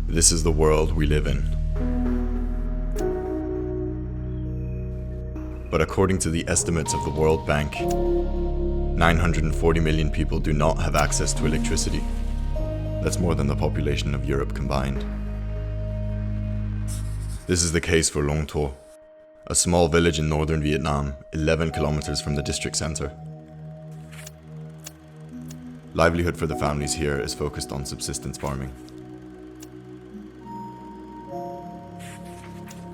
This is the world we live in. But according to the estimates of the World Bank, 940 million people do not have access to electricity. That's more than the population of Europe combined. This is the case for Long Tho, a small village in northern Vietnam, 11 kilometers from the district center. Livelihood for the families here is focused on subsistence farming.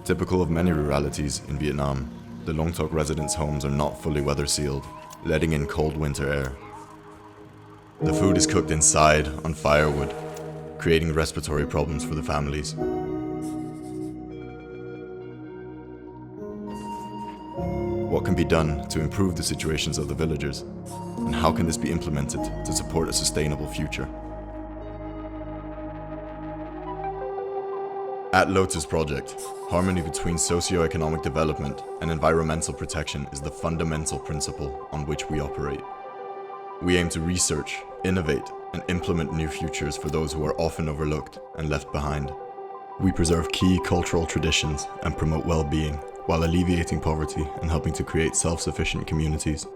Typical of many ruralities in Vietnam, the Long Tho residents' homes are not fully weather sealed, letting in cold winter air. The food is cooked inside on firewood, creating respiratory problems for the families. What can be done to improve the situations of the villagers? And how can this be implemented to support a sustainable future? At Lotus Project, harmony between socio-economic development and environmental protection is the fundamental principle on which we operate. We aim to research, innovate, and implement new futures for those who are often overlooked and left behind. We preserve key cultural traditions and promote well-being while alleviating poverty and helping to create self-sufficient communities.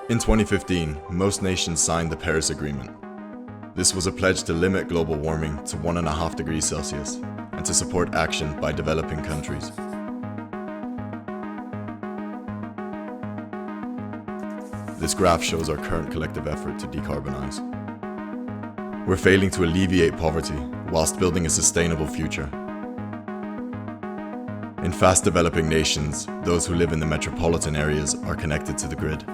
In 2015, most nations signed the Paris Agreement. This was a pledge to limit global warming to 1.5 degrees Celsius and to support action by developing countries. This graph shows our current collective effort to decarbonize. We're failing to alleviate poverty whilst building a sustainable future. In fast developing nations, those who live in the metropolitan areas are connected to the grid,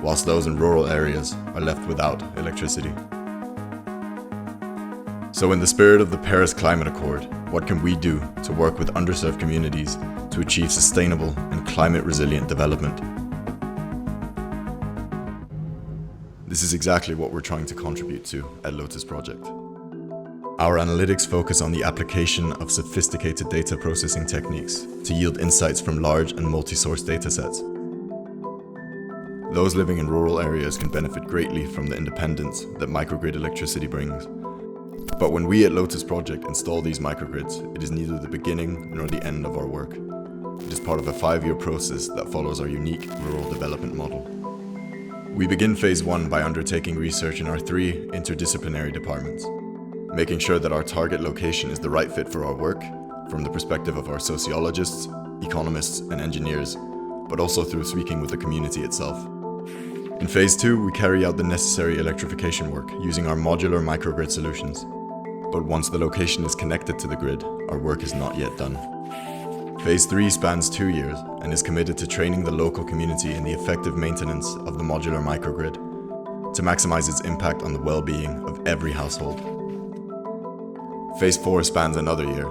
whilst those in rural areas are left without electricity. So in the spirit of the Paris Climate Accord, what can we do to work with underserved communities to achieve sustainable and climate-resilient development? This is exactly what we're trying to contribute to at Lotus Project. Our analytics focus on the application of sophisticated data processing techniques to yield insights from large and multi-source datasets. Those living in rural areas can benefit greatly from the independence that microgrid electricity brings. But when we at Lotus Project install these microgrids, it is neither the beginning nor the end of our work. It is part of a 5-year process that follows our unique rural development model. We begin phase 1 by undertaking research in our 3 interdisciplinary departments, making sure that our target location is the right fit for our work, from the perspective of our sociologists, economists, and engineers, but also through speaking with the community itself. In phase 2, we carry out the necessary electrification work using our modular microgrid solutions. But once the location is connected to the grid, our work is not yet done. Phase 3 spans 2 years and is committed to training the local community in the effective maintenance of the modular microgrid to maximize its impact on the well-being of every household. Phase 4 spans another year.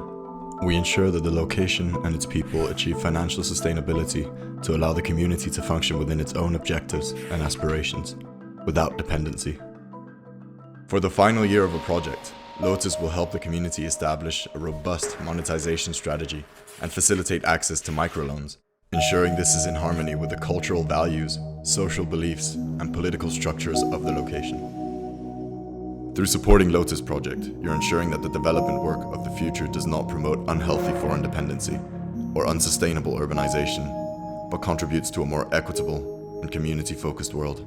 We ensure that the location and its people achieve financial sustainability to allow the community to function within its own objectives and aspirations, without dependency. For the final year of a project, Lotus will help the community establish a robust monetization strategy and facilitate access to microloans, ensuring this is in harmony with the cultural values, social beliefs, and political structures of the location. Through supporting Lotus Project, you're ensuring that the development work of the future does not promote unhealthy foreign dependency or unsustainable urbanization, but contributes to a more equitable and community-focused world.